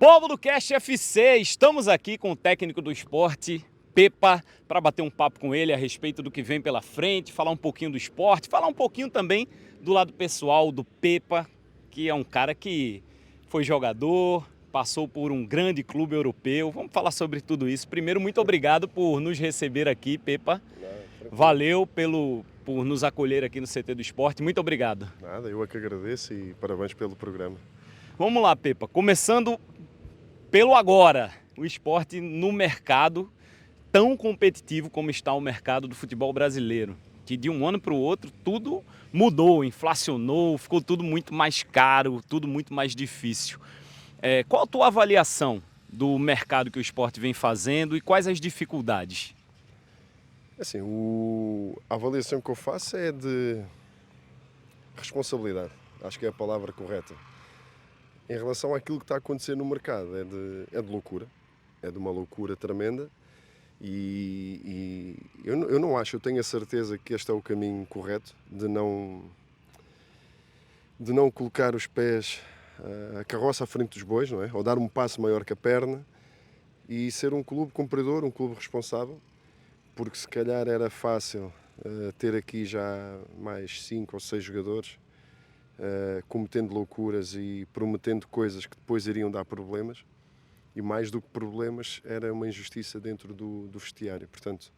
Povo do Cast FC, estamos aqui com o técnico do esporte, Pepa, para bater um papo com ele a respeito do que vem pela frente, falar um pouquinho do esporte, falar um pouquinho também do lado pessoal do Pepa, que é um cara que foi jogador, passou por um grande clube europeu. Vamos falar sobre tudo isso. Primeiro, muito obrigado por nos receber aqui, Pepa. Valeu por nos acolher aqui no CT do Esporte. Muito obrigado. Nada, eu é que agradeço e parabéns pelo programa. Vamos lá, Pepa. Começando pelo agora, o esporte no mercado tão competitivo como está o mercado do futebol brasileiro, que de um ano para o outro tudo mudou, inflacionou, ficou tudo muito mais caro, tudo muito mais difícil. Qual a tua avaliação do mercado que o esporte vem fazendo e quais as dificuldades? Assim, a avaliação que eu faço é de responsabilidade, acho que é a palavra correta. Em relação àquilo que está a acontecer no mercado, é de loucura, é de uma loucura tremenda e eu não acho, eu tenho a certeza que este é o caminho correto de não colocar os pés, a carroça à frente dos bois, não é? Ou dar um passo maior que a perna e ser um clube cumpridor, um clube responsável, porque se calhar era fácil ter aqui já mais 5 ou 6 jogadores cometendo loucuras e prometendo coisas que depois iriam dar problemas, e mais do que problemas era uma injustiça dentro do vestiário. Portanto,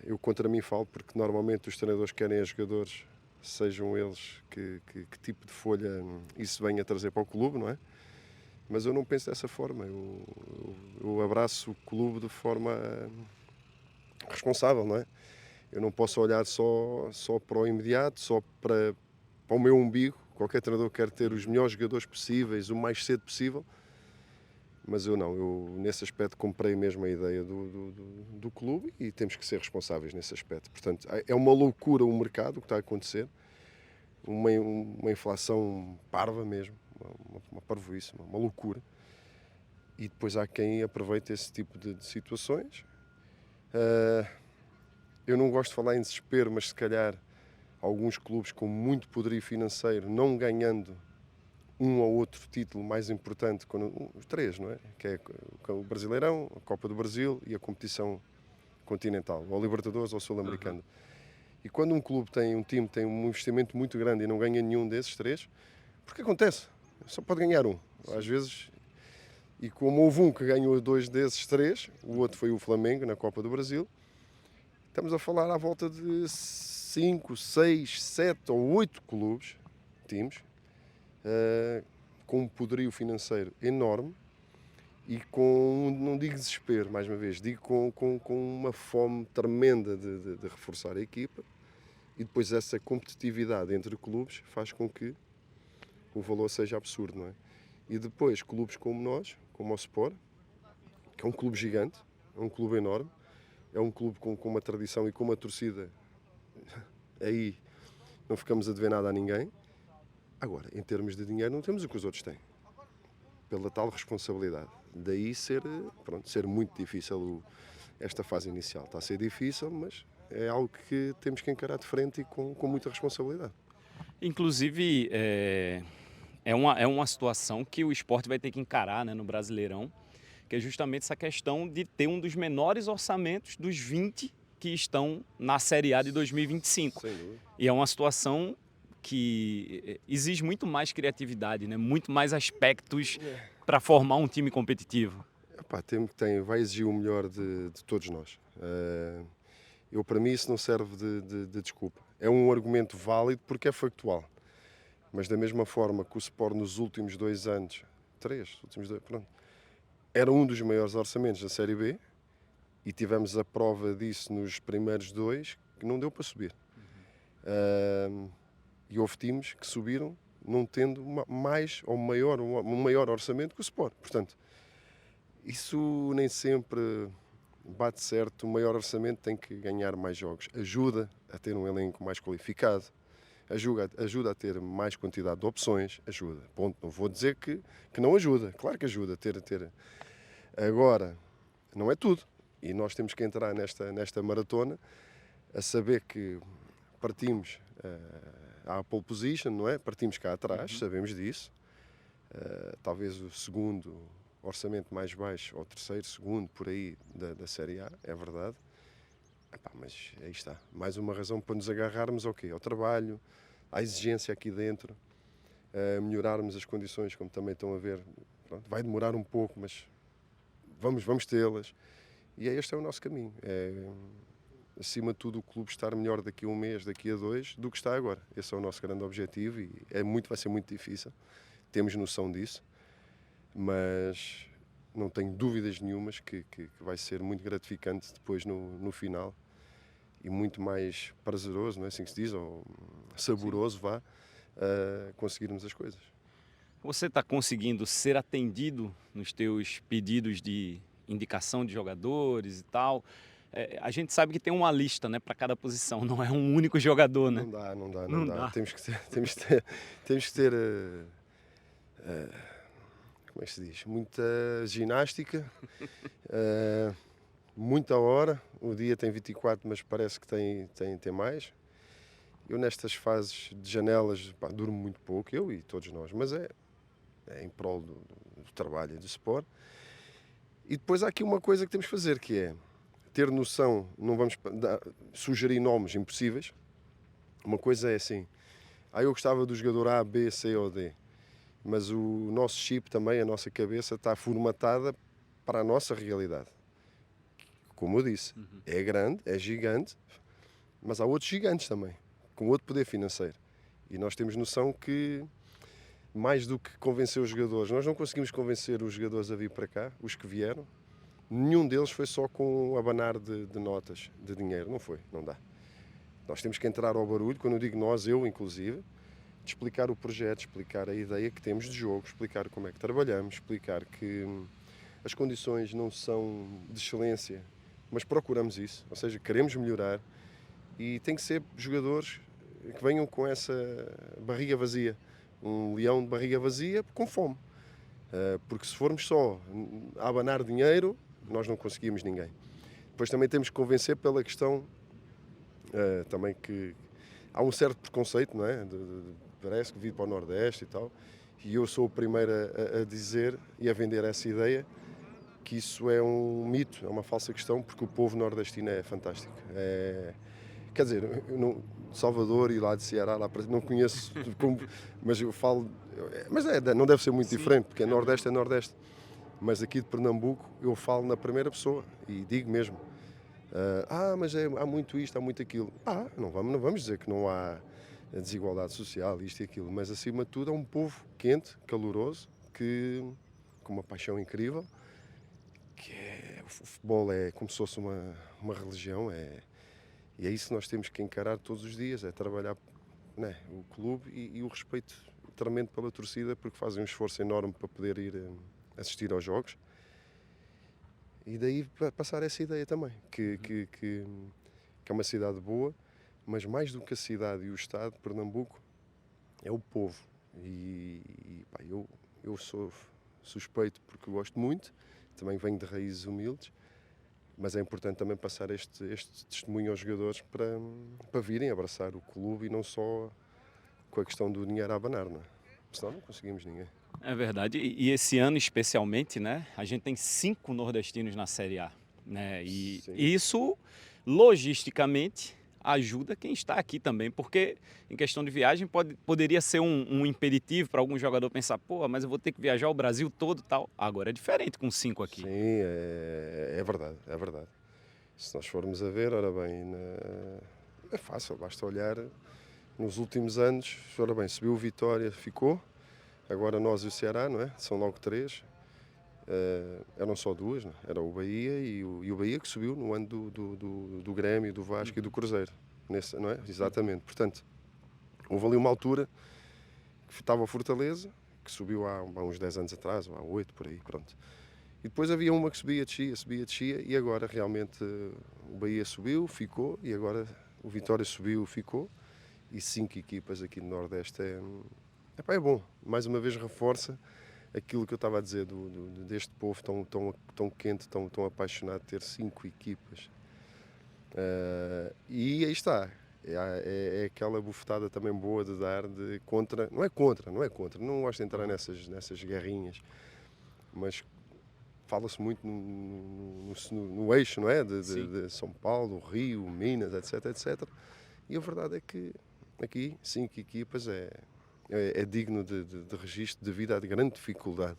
eu contra mim falo, porque normalmente os treinadores querem a jogadores, sejam eles que tipo de folha isso venha a trazer para o clube, não é? Mas eu não penso dessa forma, eu abraço o clube de forma responsável, não é? Eu não posso olhar só para o imediato, só para o meu umbigo. Qualquer treinador quer ter os melhores jogadores possíveis, o mais cedo possível, mas eu não, eu nesse aspecto comprei mesmo a ideia do clube e temos que ser responsáveis nesse aspecto. Portanto, é uma loucura o mercado, o que está a acontecer, uma inflação parva mesmo, uma parvoíce, uma loucura, e depois há quem aproveite esse tipo de situações. Eu não gosto de falar em desespero, mas se calhar alguns clubes com muito poderio financeiro não ganhando um ou outro título mais importante, os três, não é? Que é o Brasileirão, a Copa do Brasil e a competição continental, ou Libertadores ou Sul-Americano. E quando um time tem um investimento muito grande e não ganha nenhum desses três, porque acontece, só pode ganhar um. Às vezes, e como houve um que ganhou 2 desses 3, o outro foi o Flamengo na Copa do Brasil, estamos a falar à volta de 5, 6, 7 ou 8 clubes, times, com um poderio financeiro enorme e com, não digo desespero, mais uma vez, digo com uma fome tremenda de reforçar a equipa, e depois essa competitividade entre clubes faz com que o valor seja absurdo, não é? E depois clubes como nós, como o Sport, que é um clube gigante, é um clube enorme, é um clube com uma tradição e com uma torcida, aí não ficamos a dever nada a ninguém. Agora, em termos de dinheiro, não temos o que os outros têm, pela tal responsabilidade. Daí ser muito difícil esta fase inicial. Está a ser difícil, mas é algo que temos que encarar de frente e com muita responsabilidade. Inclusive, é uma situação que o esporte vai ter que encarar, né, no Brasileirão, que é justamente essa questão de ter um dos menores orçamentos dos 20 que estão na Série A de 2025. Sem dúvida. E é uma situação que exige muito mais criatividade, né? Muito mais aspectos para formar um time competitivo. Vai exigir o melhor de todos nós. Para mim, isso não serve de desculpa. É um argumento válido porque é factual. Mas da mesma forma que o Sport nos últimos 2 anos, era um dos maiores orçamentos da Série B, e tivemos a prova disso nos primeiros 2, que não deu para subir. E houve times que subiram não tendo um maior orçamento que o Sport. Portanto, isso nem sempre bate certo. O maior orçamento tem que ganhar mais jogos. Ajuda a ter um elenco mais qualificado, ajuda a ter mais quantidade de opções, ajuda. Ponto. Não vou dizer que não ajuda. Claro que ajuda a ter. Agora, não é tudo. E nós temos que entrar nesta maratona a saber que partimos à pole position, não é? Partimos cá atrás, sabemos disso. talvez o segundo orçamento mais baixo, ou o terceiro, segundo, por aí, da Série A, é verdade. Epá, mas aí está, mais uma razão para nos agarrarmos ao quê? Ao trabalho, à exigência aqui dentro, melhorarmos as condições, como também estão a ver. Pronto, vai demorar um pouco, mas vamos tê-las. E este é o nosso caminho. É, acima de tudo, o clube estar melhor daqui a um mês, daqui a 2, do que está agora. Esse é o nosso grande objetivo e vai ser muito difícil. Temos noção disso, mas não tenho dúvidas nenhumas que vai ser muito gratificante depois no final e muito mais prazeroso, não é assim que se diz, ou saboroso, vá, conseguirmos as coisas. Você está conseguindo ser atendido nos teus pedidos de indicação de jogadores e tal? A gente sabe que tem uma lista, né, para cada posição, não é um único jogador, né? Não dá. Temos que ter como é que se diz? Muita ginástica, muita hora. O dia tem 24, mas parece que tem mais. Eu nestas fases de janelas, pá, durmo muito pouco, eu e todos nós, mas é em prol do trabalho e do sport. E depois há aqui uma coisa que temos que fazer, que é ter noção, não vamos sugerir nomes impossíveis. Uma coisa é assim, eu gostava do jogador A, B, C ou D, mas o nosso chip também, a nossa cabeça está formatada para a nossa realidade. Como eu disse, é grande, é gigante, mas há outros gigantes também, com outro poder financeiro. E nós temos noção que, mais do que convencer os jogadores, nós não conseguimos convencer os jogadores a vir para cá, os que vieram. Nenhum deles foi só com um abanar de notas, de dinheiro, não dá. Nós temos que entrar ao barulho, quando eu digo nós, eu inclusive, de explicar o projeto, explicar a ideia que temos de jogo, explicar como é que trabalhamos, explicar que as condições não são de excelência, mas procuramos isso, ou seja, queremos melhorar e tem que ser jogadores que venham com essa barriga vazia, um leão de barriga vazia com fome, porque se formos só a abanar dinheiro, nós não conseguimos ninguém. Depois também temos que convencer pela questão também que há um certo preconceito, não é? Parece que vivo para o Nordeste e tal, e eu sou o primeiro a dizer e a vender essa ideia que isso é um mito, é uma falsa questão, porque o povo nordestino é fantástico. Quer dizer, Salvador e lá de Ceará, não conheço, mas eu falo, mas não deve ser muito diferente, porque Nordeste é Nordeste. Mas aqui de Pernambuco eu falo na primeira pessoa e digo mesmo, mas há muito isto, há muito aquilo. Não vamos dizer que não há desigualdade social, isto e aquilo, mas acima de tudo é um povo quente, caloroso, com uma paixão incrível, o futebol é como se fosse uma religião, e é isso que nós temos que encarar todos os dias, é trabalhar, né, o clube e o respeito tremendo pela torcida, porque fazem um esforço enorme para poder ir assistir aos jogos. E daí passar essa ideia também, que é uma cidade boa, mas mais do que a cidade e o estado de Pernambuco, é o povo. Eu sou suspeito porque gosto muito, também venho de raízes humildes, mas é importante também passar este testemunho aos jogadores para virem abraçar o clube e não só com a questão do dinheiro a abanar, não é? Senão não conseguimos ninguém. É verdade, e esse ano especialmente, né, a gente tem 5 nordestinos na Série A, né, e isso, logisticamente, ajuda quem está aqui também, porque em questão de viagem poderia ser um impeditivo para algum jogador pensar, mas eu vou ter que viajar o Brasil todo e tal. Agora é diferente com 5 aqui. Sim, é verdade, é verdade. Se nós formos a ver, ora bem, é fácil, basta olhar nos últimos anos, ora bem, subiu o Vitória, ficou, agora nós e o Ceará, não é? São logo 3. Eram só 2, não é? Era o Bahia e o Bahia que subiu no ano do Grêmio, do Vasco e do Cruzeiro, não é? Exatamente. Portanto, houve ali uma altura que estava o Fortaleza, que subiu há uns 10 anos atrás, ou há 8 por aí, pronto. E depois havia uma que subia, descia, e agora realmente o Bahia subiu, ficou, e agora o Vitória subiu, ficou, e 5 equipas aqui no Nordeste é bom. Mais uma vez reforça aquilo que eu estava a dizer deste povo tão quente, tão apaixonado de ter 5 equipas. E aí está. é aquela bufetada também boa de dar de contra, não gosto de entrar nessas guerrinhas, mas fala-se muito no eixo, não é? De São Paulo, Rio, Minas, etc, etc. E a verdade é que aqui, 5 equipas é digno de registro devido à grande dificuldade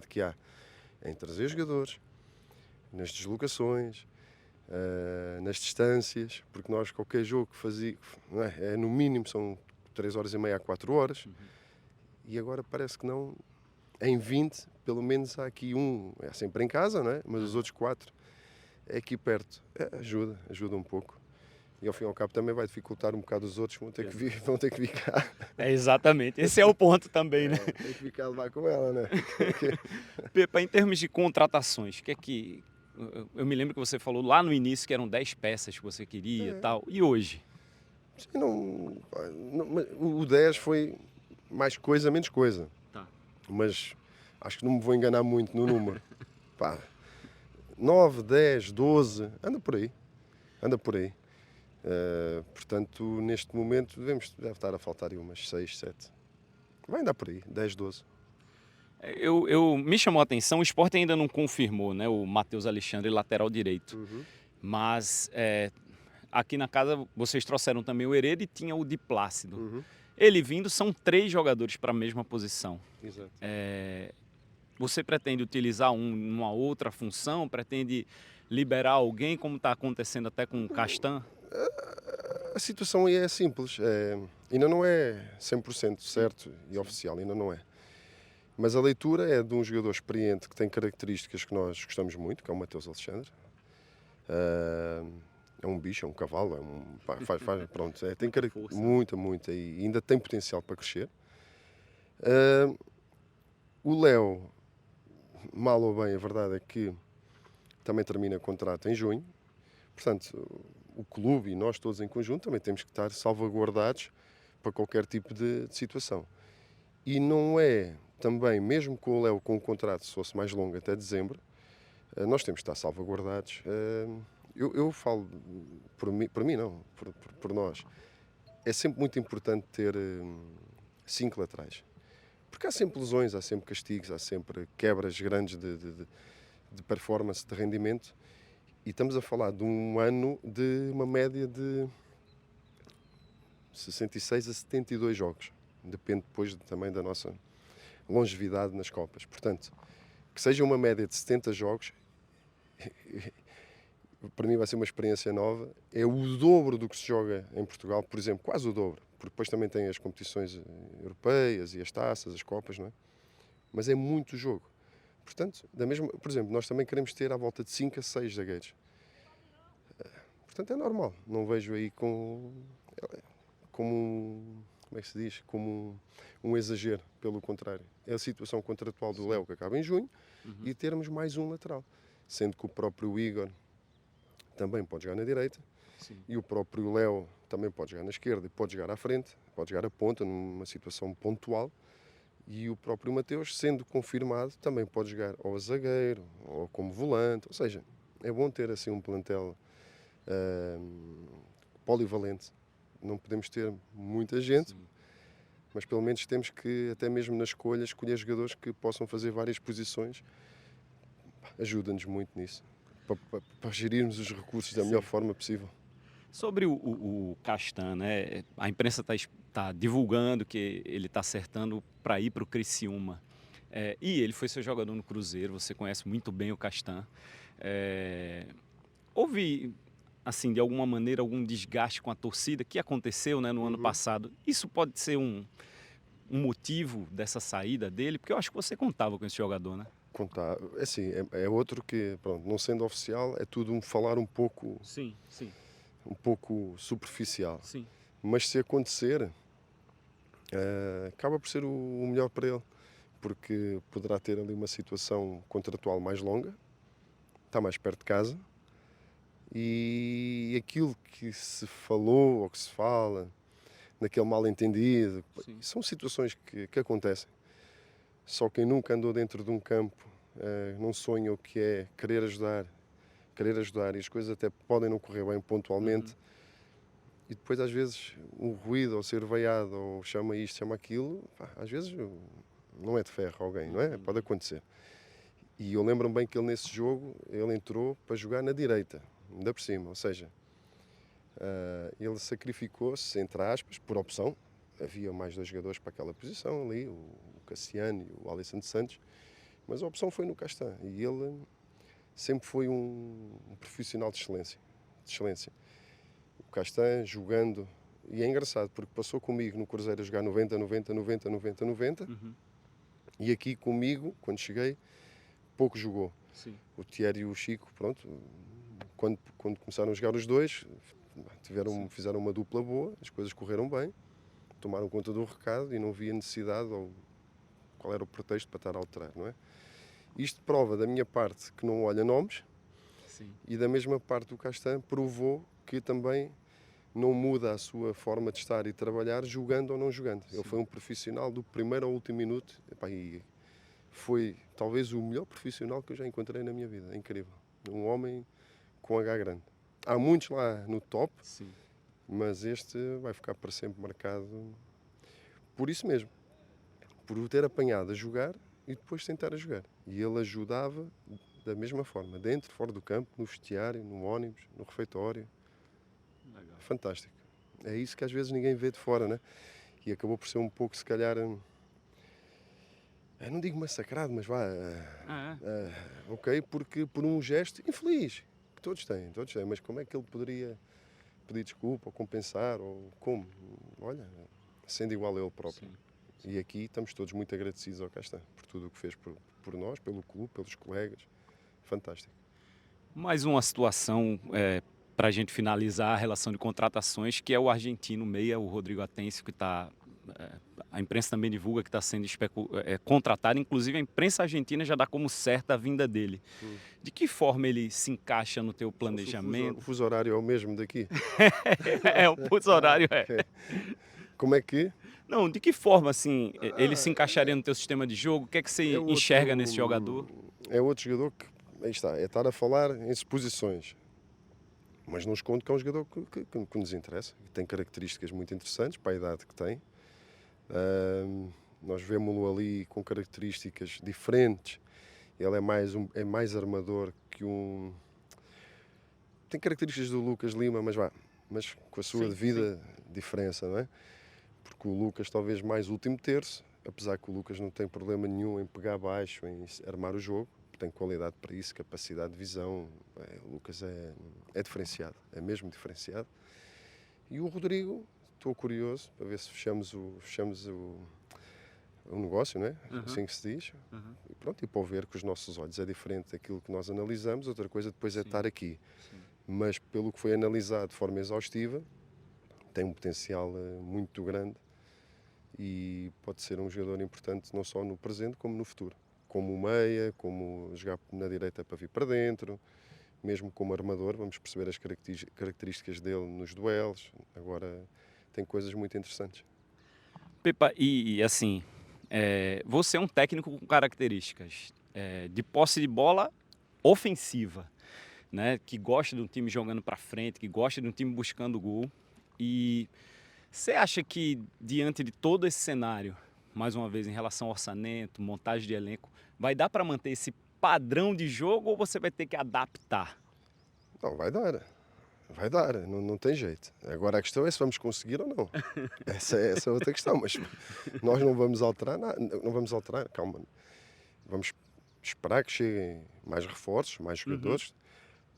que há em trazer jogadores, nas deslocações, nas distâncias, porque nós qualquer jogo que fazia, não é? No mínimo são 3 horas e meia a 4 horas, e agora parece que não, em 20, pelo menos há aqui é sempre em casa, não é? Mas os outros 4 é aqui perto, ajuda um pouco. E ao fim e ao cabo também vai dificultar um bocado os outros, vão ter que vir cá. Exatamente, esse é o ponto também, né? Tem que ficar levar com ela, né? Pepa, em termos de contratações, o que é que... Eu me lembro que você falou lá no início que eram 10 peças que você queria e tal, e hoje? Sim, o 10 foi mais coisa, menos coisa. Tá. Mas acho que não me vou enganar muito no número. 9, 10, 12, anda por aí. Portanto, neste momento deve estar a faltar aí umas 6, 7. Vai andar por aí, 10, 12. Me chamou a atenção, o Sport ainda não confirmou, né, o Matheus Alexandre, lateral direito. Mas aqui na casa vocês trouxeram também o Hereda e tinha o Di Plácido. Ele vindo, são 3 jogadores para a mesma posição. Exato. Você pretende utilizar numa outra função? Pretende liberar alguém, como está acontecendo até com o Castan? A situação aí é simples. Ainda não é 100% certo e oficial, ainda não é. Mas a leitura é de um jogador experiente que tem características que nós gostamos muito, que é o Matheus Alexandre. É um bicho, é um cavalo, pronto, tem muita, e ainda tem potencial para crescer. O Léo, mal ou bem, a verdade é que também termina contrato em junho. Portanto, o clube e nós todos em conjunto também temos que estar salvaguardados para qualquer tipo de situação. E não é também, mesmo com o Léo com o contrato, se fosse mais longo até dezembro, nós temos que estar salvaguardados. Eu falo por nós. É sempre muito importante ter 5 laterais. Porque há sempre lesões, há sempre castigos, há sempre quebras grandes de performance, de rendimento. E estamos a falar de um ano de uma média de 66 a 72 jogos. Depende depois também da nossa longevidade nas Copas. Portanto, que seja uma média de 70 jogos, para mim vai ser uma experiência nova. É o dobro do que se joga em Portugal, por exemplo, quase o dobro. Porque depois também tem as competições europeias e as taças, as Copas, não é? Mas é muito jogo. Portanto, por exemplo, nós também queremos ter à volta de 5 a 6 zagueiros. Portanto, é normal. Não vejo aí como como é que se diz? Como um exagero, pelo contrário. É a situação contratual do Léo, que acaba em junho, e termos mais um lateral. Sendo que o próprio Igor também pode jogar na direita, e o próprio Léo também pode jogar na esquerda e pode jogar à frente, pode jogar à ponta, numa situação pontual. E o próprio Mateus, sendo confirmado, também pode jogar ou a zagueiro, ou como volante. Ou seja, é bom ter assim um plantel polivalente. Não podemos ter muita gente, mas pelo menos temos que, até mesmo na escolha, escolher jogadores que possam fazer várias posições. Ajuda-nos muito nisso, para gerirmos os recursos da melhor forma possível. Sobre o Castan, né? A imprensa está divulgando que ele está acertando para ir para o Criciúma. E ele foi seu jogador no Cruzeiro, você conhece muito bem o Castan. Houve, assim, de alguma maneira, algum desgaste com a torcida que aconteceu, né, no ano passado. Isso pode ser um motivo dessa saída dele? Porque eu acho que você contava com esse jogador, né? Contar, assim, é outro que, pronto, não sendo oficial, é tudo falar um pouco... Sim. Um pouco superficial. Sim. Mas se acontecer, acaba por ser o melhor para ele, porque poderá ter ali uma situação contratual mais longa, está mais perto de casa, e aquilo que se falou ou que se fala, naquele mal-entendido, são situações que acontecem. Só quem nunca andou dentro de um campo não sonha o que é querer ajudar, e as coisas até podem não correr bem pontualmente, E depois, às vezes, um ruído, ou ser veiado, ou chama isto, chama aquilo, pá, às vezes não é de ferro alguém, não é? Pode acontecer. E eu lembro-me bem que ele, nesse jogo, ele entrou para jogar na direita, ainda por cima, ou seja, ele sacrificou-se, entre aspas, por opção. Havia mais 2 jogadores para aquela posição ali, o Cassiano e o Alisson de Santos, mas a opção foi no Castan. E ele sempre foi um profissional de excelência. De excelência. O Castan jogando, e é engraçado, porque passou comigo no Cruzeiro a jogar 90, 90, 90, 90, 90, e aqui comigo, quando cheguei, pouco jogou. Sim. O Thierry e o Chico, pronto, quando começaram a jogar os dois, fizeram uma dupla boa, as coisas correram bem, tomaram conta do recado e não havia necessidade, ou qual era o pretexto para estar a alterar, não é? Isto prova da minha parte que não olha nomes. Sim. E da mesma parte do Castan provou que também não muda a sua forma de estar e trabalhar jogando ou não jogando. Sim. Ele foi um profissional do primeiro ao último minuto, e foi talvez o melhor profissional que eu já encontrei na minha vida. É incrível. Um homem com H grande. Há muitos lá no top. Sim. Mas este vai ficar para sempre marcado por isso mesmo. Por o ter apanhado a jogar e depois tentar a jogar. E ele ajudava da mesma forma, dentro, fora do campo, no vestiário, no ônibus, no refeitório. Legal. Fantástico. É isso que às vezes ninguém vê de fora, né? E acabou por ser um pouco, se calhar, eu não digo massacrado, mas vá, ok, porque por um gesto infeliz, que todos têm, mas como é que ele poderia pedir desculpa, ou compensar, ou como? Olha, sendo igual a ele próprio. Sim. E aqui estamos todos muito agradecidos ao Castan, por tudo o que fez por nós, pelo clube, pelos colegas. Fantástico. Mais uma situação para a gente finalizar a relação de contratações, que é o argentino meia, o Rodrigo Atencio, que está... a imprensa também divulga que está sendo contratado, inclusive a imprensa argentina já dá como certa a vinda dele. De que forma ele se encaixa no teu planejamento? O fuso horário é o mesmo daqui? O fuso horário é. Como é que? Não, de que forma, assim, ele se encaixaria no teu sistema de jogo? O que é que você enxerga nesse jogador? É outro jogador que, aí está, é estar a falar em suposições. Mas não escondo que é um jogador que nos interessa, que tem características muito interessantes para a idade que tem. Nós vemos-lo ali com características diferentes. Ele é mais armador que um... Tem características do Lucas Lima, mas com a sua devida diferença, não é? Porque o Lucas talvez mais último terço, apesar que o Lucas não tem problema nenhum em pegar baixo, em armar o jogo, tem qualidade para isso, capacidade de visão. O Lucas é diferenciado, é mesmo diferenciado. E o Rodrigo, estou curioso para ver se fechamos o negócio, não é? Assim que se diz. E pronto, e para ver com os nossos olhos é diferente daquilo que nós analisamos, outra coisa depois é estar aqui. Sim. Mas pelo que foi analisado de forma exaustiva, tem um potencial muito grande e pode ser um jogador importante não só no presente como no futuro. Como meia, como jogar na direita para vir para dentro, mesmo como armador, vamos perceber as características dele nos duelos. Agora tem coisas muito interessantes. Pepa, e assim, você é um técnico com características de posse de bola ofensiva, né? Que gosta de um time jogando para frente, que gosta de um time buscando gol. E você acha que, diante de todo esse cenário, mais uma vez, em relação ao orçamento, montagem de elenco, vai dar para manter esse padrão de jogo ou você vai ter que adaptar? Não, vai dar. Vai dar, não tem jeito. Agora a questão é se vamos conseguir ou não. Essa é outra questão, mas nós não vamos alterar nada. Não vamos alterar, calma. Vamos esperar que cheguem mais reforços, mais jogadores,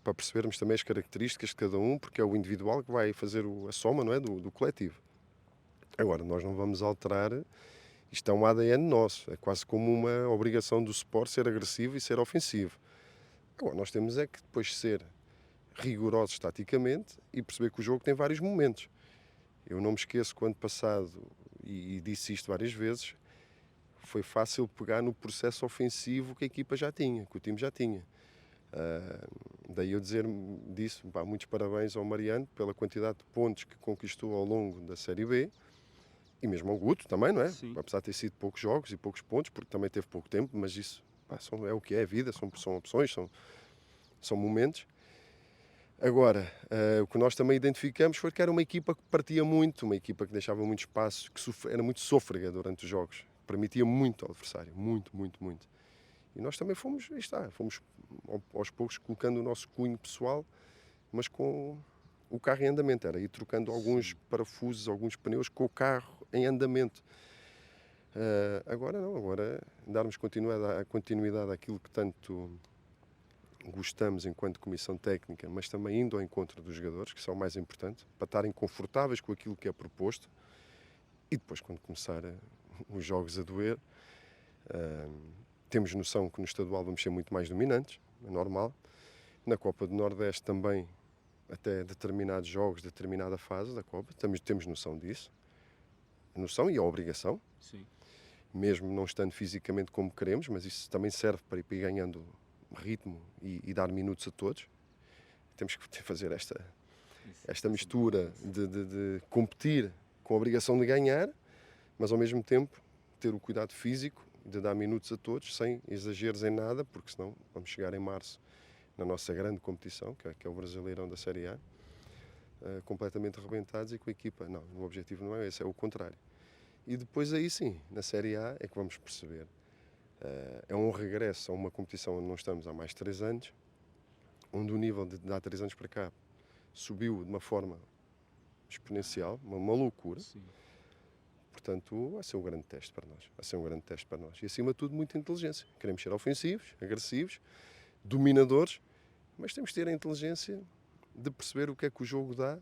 para percebermos também as características de cada um, porque é o individual que vai fazer a soma, não é, do coletivo. Agora, nós não vamos alterar, isto é um ADN nosso, é quase como uma obrigação do Sport ser agressivo e ser ofensivo. Agora, nós temos é que depois ser rigorosos taticamente e perceber que o jogo tem vários momentos. Eu não me esqueço que ano passado, e disse isto várias vezes, foi fácil pegar no processo ofensivo que a equipa já tinha, que o time já tinha. Daí eu dizer disso, muitos parabéns ao Mariano pela quantidade de pontos que conquistou ao longo da Série B e mesmo ao Guto também, não é? Sim. Apesar de ter sido poucos jogos e poucos pontos, porque também teve pouco tempo, mas isso é o que é a vida, são opções, são momentos. Agora, o que nós também identificamos foi que era uma equipa que partia muito, uma equipa que deixava muito espaço, que era muito sôfrega durante os jogos, permitia muito ao adversário, muito, muito, muito. E nós também fomos, aí está, fomos aos poucos colocando o nosso cunho pessoal, mas com o carro em andamento, era ir trocando alguns parafusos, alguns pneus com o carro em andamento. Agora não, agora darmos continuidade àquilo que tanto gostamos enquanto comissão técnica, mas também indo ao encontro dos jogadores, que são o mais importante, para estarem confortáveis com aquilo que é proposto, e depois quando começar os jogos a doer, temos noção que no estadual vamos ser muito mais dominantes, é normal. Na Copa do Nordeste também, até determinados jogos, determinada fase da Copa, temos noção disso, a noção e a obrigação, Sim. mesmo não estando fisicamente como queremos, mas isso também serve para ir ganhando ritmo e dar minutos a todos. Temos que fazer esta mistura de competir com a obrigação de ganhar, mas ao mesmo tempo ter o cuidado físico de dar minutos a todos, sem exageros em nada, porque senão vamos chegar em março na nossa grande competição, que é o Brasileirão da Série A, completamente arrebentados e com a equipa. Não, o objetivo não é esse, é o contrário. E depois aí sim, na Série A é que vamos perceber. É um regresso a uma competição onde não estamos há mais de 3 anos, onde o nível de há 3 anos para cá subiu de uma forma exponencial, uma loucura. Sim. Portanto, vai ser um grande teste para nós. Vai ser um grande teste para nós. E acima de tudo, muita inteligência. Queremos ser ofensivos, agressivos, dominadores, mas temos de ter a inteligência de perceber o que é que o jogo dá.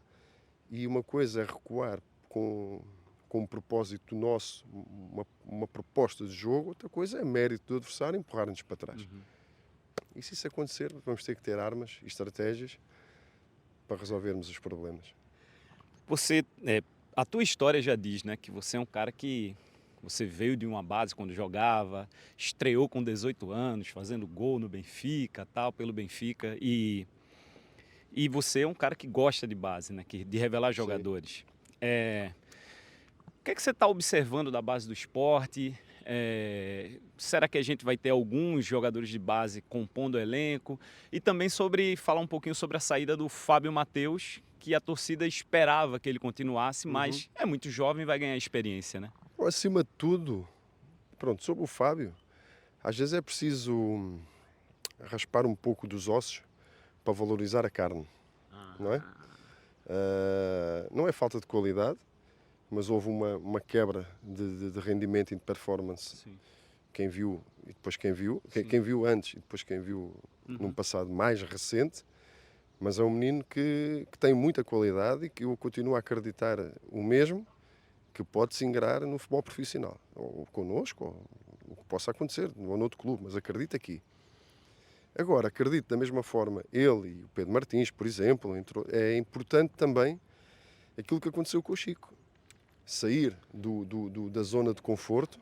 E uma coisa é recuar com um propósito nosso, uma proposta de jogo, outra coisa é mérito do adversário empurrar-nos para trás. E se isso acontecer, vamos ter que ter armas e estratégias para resolvermos os problemas. A tua história já diz, né, que você é um cara que você veio de uma base quando jogava, estreou com 18 anos, fazendo gol no Benfica, tal, pelo Benfica, e você é um cara que gosta de base, né, de revelar jogadores. O que é que você está observando da base do Sport? Será que a gente vai ter alguns jogadores de base compondo o elenco? E também falar um pouquinho sobre a saída do Fábio Matheus, que a torcida esperava que ele continuasse, mas é muito jovem e vai ganhar experiência, né? Acima de tudo, pronto, sobre o Fábio, às vezes é preciso raspar um pouco dos ossos para valorizar a carne, não é? Não é falta de qualidade, mas houve uma quebra de rendimento e de performance. Sim. Quem viu e depois quem viu, quem viu antes e depois quem viu num passado mais recente, mas é um menino que tem muita qualidade e que eu continuo a acreditar o mesmo, que pode se ingrar no futebol profissional, ou connosco, ou o que possa acontecer, ou noutro clube, mas acredito aqui. Agora, acredito da mesma forma, ele e o Pedro Martins, por exemplo, é importante também aquilo que aconteceu com o Chico. Sair da zona de conforto,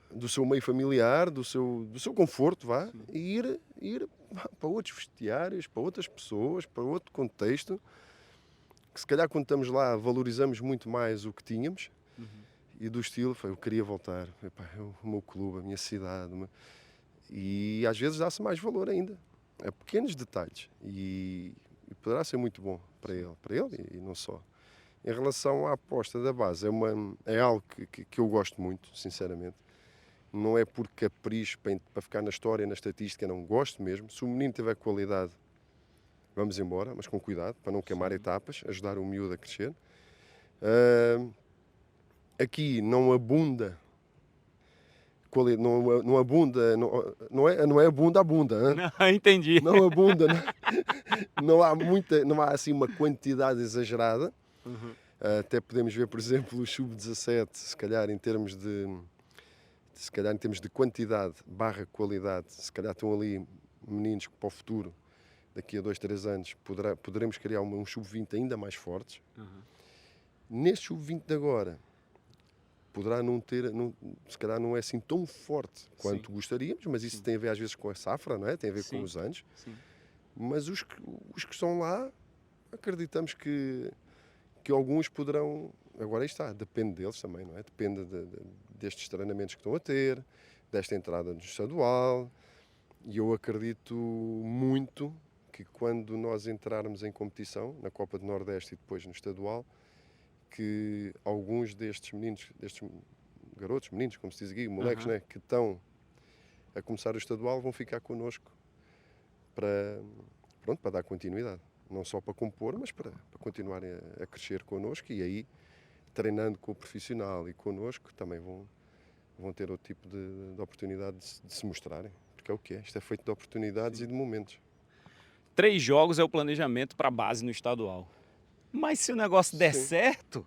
do seu meio familiar, do seu conforto, vá, e ir para outros vestiários, para outras pessoas, para outro contexto, que se calhar quando estamos lá valorizamos muito mais o que tínhamos, e do estilo, eu queria voltar, o meu clube, a minha cidade, e às vezes dá-se mais valor ainda, a pequenos detalhes, e poderá ser muito bom para ele e não só. Em relação à aposta da base, é algo que eu gosto muito, sinceramente. Não é por capricho, para ficar na história, na estatística, não gosto mesmo. Se o menino tiver qualidade, vamos embora, mas com cuidado, para não queimar etapas, ajudar o miúdo a crescer. Aqui não abunda, não abunda, não é abunda a bunda. Não, entendi. Não abunda, não há assim uma quantidade exagerada. Até podemos ver, por exemplo, o sub-17, se calhar em termos de quantidade / qualidade, se calhar estão ali meninos que para o futuro, daqui a 2, 3 anos, poderemos criar um sub-20 ainda mais fortes. Neste sub-20 de agora, poderá se calhar não é assim tão forte quanto gostaríamos, mas isso tem a ver às vezes com a safra, não é? Tem a ver com os anos. Mas os que estão lá, acreditamos que alguns poderão, agora aí está, depende deles também, não é? Depende destes treinamentos que estão a ter, desta entrada no estadual, e eu acredito muito que quando nós entrarmos em competição, na Copa do Nordeste e depois no estadual, que alguns destes meninos, destes garotos, meninos, como se diz aqui, moleques, né, que estão a começar o estadual, vão ficar connosco para, pronto, para dar continuidade. Não só para compor, mas para continuarem a crescer connosco, e aí, treinando com o profissional e connosco, também vão ter outro tipo de oportunidade de se mostrarem. Porque é o que é. Isto é feito de oportunidades e de momentos. 3 jogos é o planejamento para a base no estadual. Mas se o negócio der certo,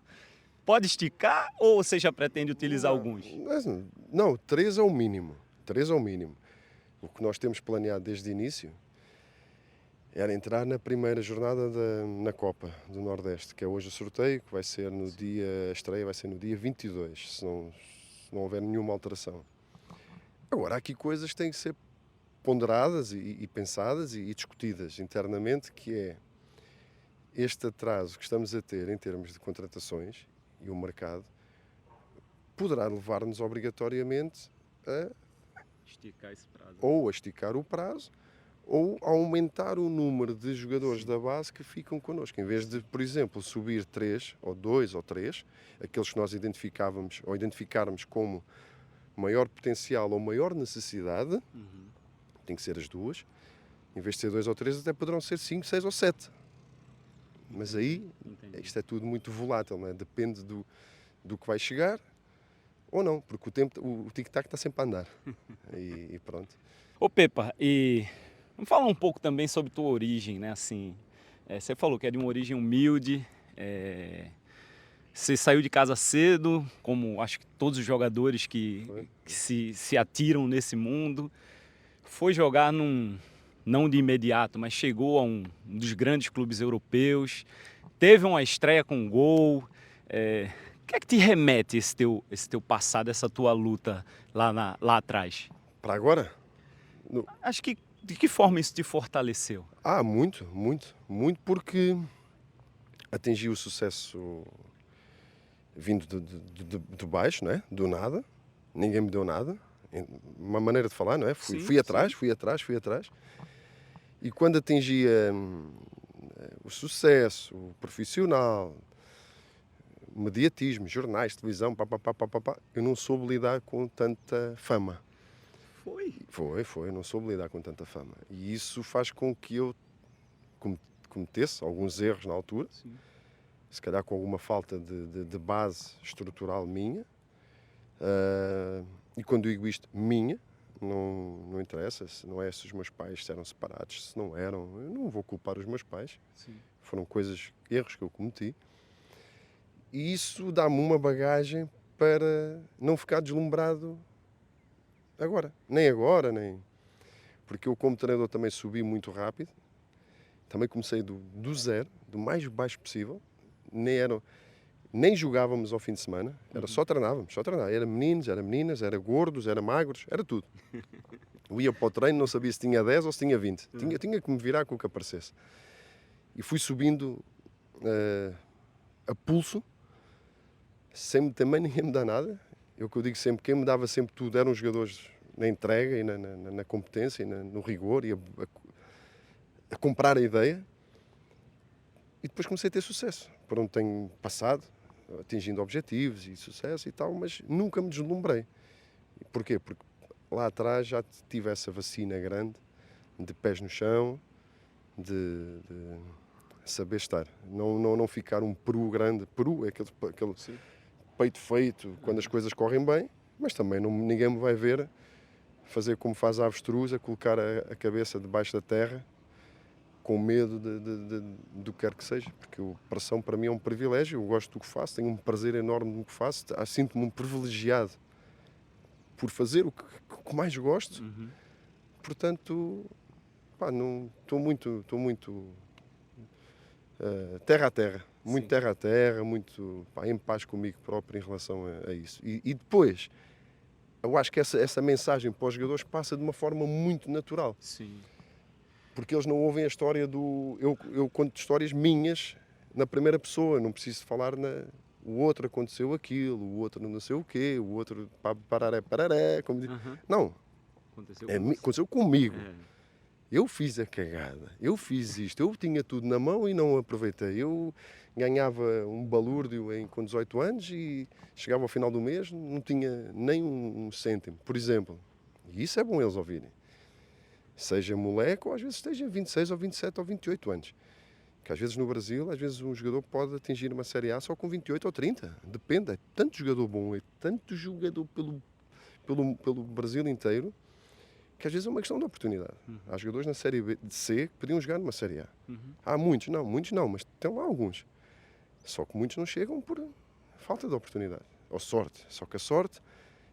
pode esticar ou você já pretende utilizar alguns? Não, 3 é o mínimo. 3 é o mínimo. O que nós temos planeado desde o início era entrar na primeira jornada na Copa do Nordeste, que é hoje o sorteio, que vai ser no dia, a estreia vai ser no dia 22, se não houver nenhuma alteração. Agora, há aqui coisas que têm que ser ponderadas e pensadas e discutidas internamente, que é este atraso que estamos a ter em termos de contratações e o mercado poderá levar-nos obrigatoriamente a Esticar esse prazo. ou a esticar o prazo ou a aumentar o número de jogadores da base que ficam connosco. Em vez de, por exemplo, subir 3 ou 2 ou 3, aqueles que nós identificávamos ou identificarmos como maior potencial ou maior necessidade, tem que ser as duas. Em vez de ser 2 ou 3, até poderão ser 5, 6 ou 7. Mas aí, isto é tudo muito volátil, não é? Depende do que vai chegar ou não, porque o tic-tac está sempre a andar. E pronto. Ô Pepa, e vamos falar um pouco também sobre tua origem, né? Assim, você falou que é de uma origem humilde, você saiu de casa cedo, como acho que todos os jogadores que se atiram nesse mundo. Foi jogar não de imediato, mas chegou a um dos grandes clubes europeus, teve uma estreia com gol. O que é que te remete esse teu passado, essa tua luta lá atrás? Para agora? Acho que de que forma isso te fortaleceu? Muito, muito, muito, porque atingi o sucesso vindo de baixo, não é? Do nada, ninguém me deu nada, uma maneira de falar, não é? Fui atrás. E quando atingi o sucesso, o profissional, mediatismo, jornais, televisão, eu não soube lidar com tanta fama. Foi, eu não soube lidar com tanta fama. E isso faz com que eu cometesse alguns erros na altura, se calhar com alguma falta de base estrutural minha. E quando digo isto, minha, não interessa, se não é se os meus pais eram separados, se não eram, eu não vou culpar os meus pais. Foram erros que eu cometi. E isso dá-me uma bagagem para não ficar deslumbrado agora. Nem. Porque eu, como treinador, também subi muito rápido. Também comecei do zero, do mais baixo possível. Nem jogávamos ao fim de semana, só treinávamos. Era meninos, era meninas, era gordos, era magros, era tudo. Eu ia para o treino, não sabia se tinha 10 ou se tinha 20. Tinha que me virar com o que aparecesse. E fui subindo a pulso, sem também ninguém me dá nada. Eu que eu digo sempre, quem me dava sempre tudo eram os jogadores na entrega e na competência e no rigor e a comprar a ideia. E depois comecei a ter sucesso, por onde tenho passado, atingindo objetivos e sucesso e tal, mas nunca me deslumbrei. Porquê? Porque lá atrás já tive essa vacina grande de pés no chão, de saber estar. Não ficar um peru grande. Peru é aquele peito feito quando as coisas correm bem, mas também ninguém me vai ver fazer como faz a avestruz, a colocar a cabeça debaixo da terra, com medo do que quer que seja, porque a pressão para mim é um privilégio, eu gosto do que faço, tenho um prazer enorme no que faço, sinto-me um privilegiado por fazer o que mais gosto. Portanto, estou muito terra a terra, terra a terra, muito em paz comigo próprio em relação a isso. E depois, eu acho que essa mensagem para os jogadores passa de uma forma muito natural. Porque eles não ouvem a história eu conto histórias minhas na primeira pessoa, não preciso falar o outro aconteceu aquilo, o outro não sei o quê, o outro pararé, como diz. Não, aconteceu comigo. Eu fiz a cagada, eu fiz isto, eu tinha tudo na mão e não aproveitei. Eu ganhava um balúrdio com 18 anos e chegava ao final do mês, não tinha nem um cêntimo, por exemplo. E isso é bom eles ouvirem. Seja moleque ou às vezes esteja 26 ou 27 ou 28 anos. Que às vezes no Brasil, às vezes um jogador pode atingir uma Série A só com 28 ou 30. Depende, é tanto jogador bom, é tanto jogador pelo Brasil inteiro, que às vezes é uma questão de oportunidade. Há jogadores na Série B, de C que podiam jogar numa Série A. Há muitos não, mas tem lá alguns. Só que muitos não chegam por falta de oportunidade, ou sorte. Só que a sorte,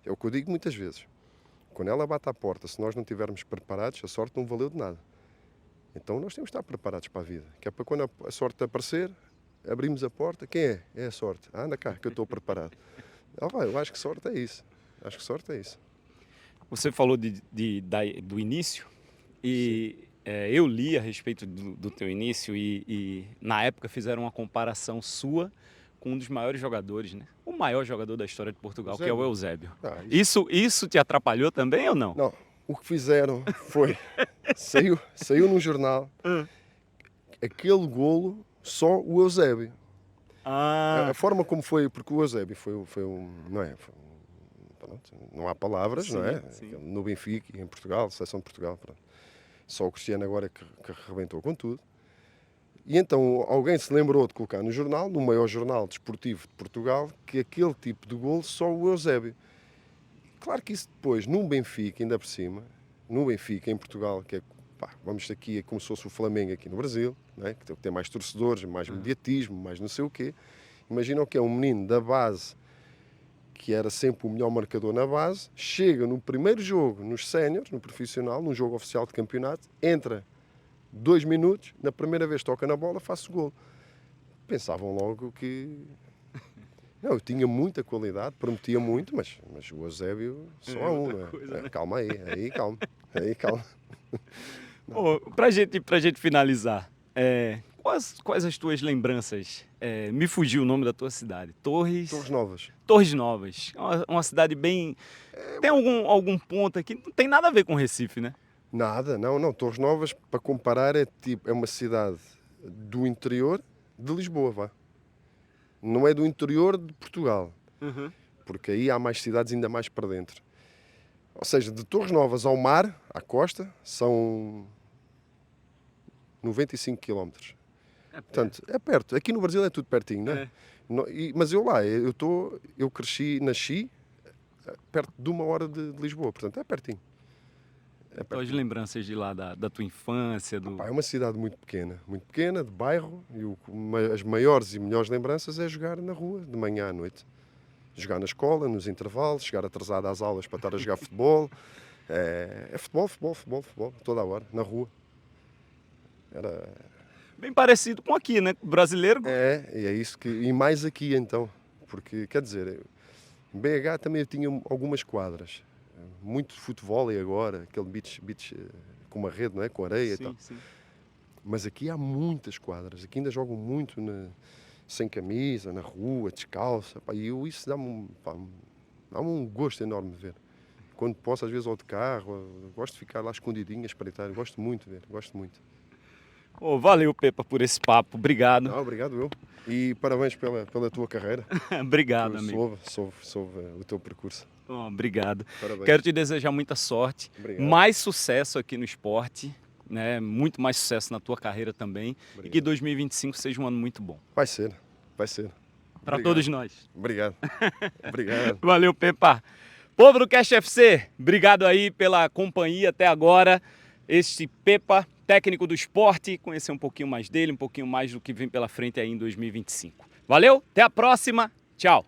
é o que eu digo muitas vezes, quando ela bate à porta, se nós não estivermos preparados, a sorte não valeu de nada. Então nós temos que estar preparados para a vida, que é para quando a sorte aparecer, abrimos a porta, quem é? É a sorte. Anda cá, que eu estou preparado. Eu acho que sorte é isso. Acho que sorte é isso. Você falou do início e eu li a respeito do teu início e na época fizeram uma comparação sua com um dos maiores jogadores, né? O maior jogador da história de Portugal, que é o Eusébio. Isso te atrapalhou também ou não? Não, o que fizeram foi, saiu num jornal, aquele golo, só o Eusébio. A forma como foi, porque o Eusébio foi não é... Pronto, não há palavras, sim, não é? Sim. No Benfica e em Portugal, seleção de Portugal. Pronto. Só o Cristiano agora que arrebentou com tudo. E então alguém se lembrou de colocar no jornal, no maior jornal desportivo de Portugal, que aquele tipo de golo só o Eusébio. Claro que isso depois, num Benfica, ainda por cima, no Benfica, em Portugal, que é, vamos aqui, é como se fosse o Flamengo aqui no Brasil, não é? Que tem mais torcedores, mais mediatismo, mais não sei o quê. Imaginam que é um menino da base, que era sempre o melhor marcador na base, chega no primeiro jogo, nos séniores, no profissional, num jogo oficial de campeonato, entra 2 minutos, na primeira vez toca na bola, faz o gol. Pensavam logo que... Não, eu tinha muita qualidade, prometia muito, mas o Eusébio só há um, não é? Coisa, né? Calma aí, calma. Pra gente finalizar, quais as tuas lembranças? Me fugiu o nome da tua cidade. Torres Novas. Torres Novas. Uma cidade bem... Tem algum ponto aqui? Não tem nada a ver com Recife, né? Nada, não. Torres Novas, para comparar, é uma cidade do interior de Lisboa, vá. Não é do interior de Portugal. Porque aí há mais cidades ainda mais para dentro. Ou seja, de Torres Novas ao mar, à costa, são 95 quilómetros. Portanto, é perto. Aqui no Brasil é tudo pertinho, não é? Mas eu cresci, nasci perto de 1 hora de Lisboa, portanto é pertinho. As lembranças de lá, da tua infância? É uma cidade muito pequena, de bairro, e as maiores e melhores lembranças é jogar na rua, de manhã à noite. Jogar na escola, nos intervalos, chegar atrasado às aulas para estar a jogar futebol. É futebol, toda a hora, na rua. Era... Bem parecido com aqui, né? Brasileiro. E é isso e mais aqui então, porque, quer dizer, em BH também eu tinha algumas quadras, muito futebol e agora, aquele beach com uma rede, não é? Com areia e tal. Sim. Mas aqui há muitas quadras, aqui ainda jogam muito sem camisa, na rua, descalça, e isso dá-me um gosto enorme de ver. Quando posso, às vezes, ou de carro, gosto de ficar lá escondidinho, a espreitar, gosto muito de ver, gosto muito. Valeu, Pepa, por esse papo. Obrigado. Obrigado eu. E parabéns pela tua carreira. Obrigado, amigo. Soube o teu percurso. Obrigado. Parabéns. Quero te desejar muita sorte, mais sucesso aqui no esporte, né? Muito mais sucesso na tua carreira também. Obrigado. E que 2025 seja um ano muito bom. Vai ser. Para todos nós. Obrigado. Valeu, Pepa. Povo do Cash FC, obrigado aí pela companhia até agora. Este Pepa, técnico do esporte, conhecer um pouquinho mais dele, um pouquinho mais do que vem pela frente aí em 2025. Valeu, até a próxima, tchau!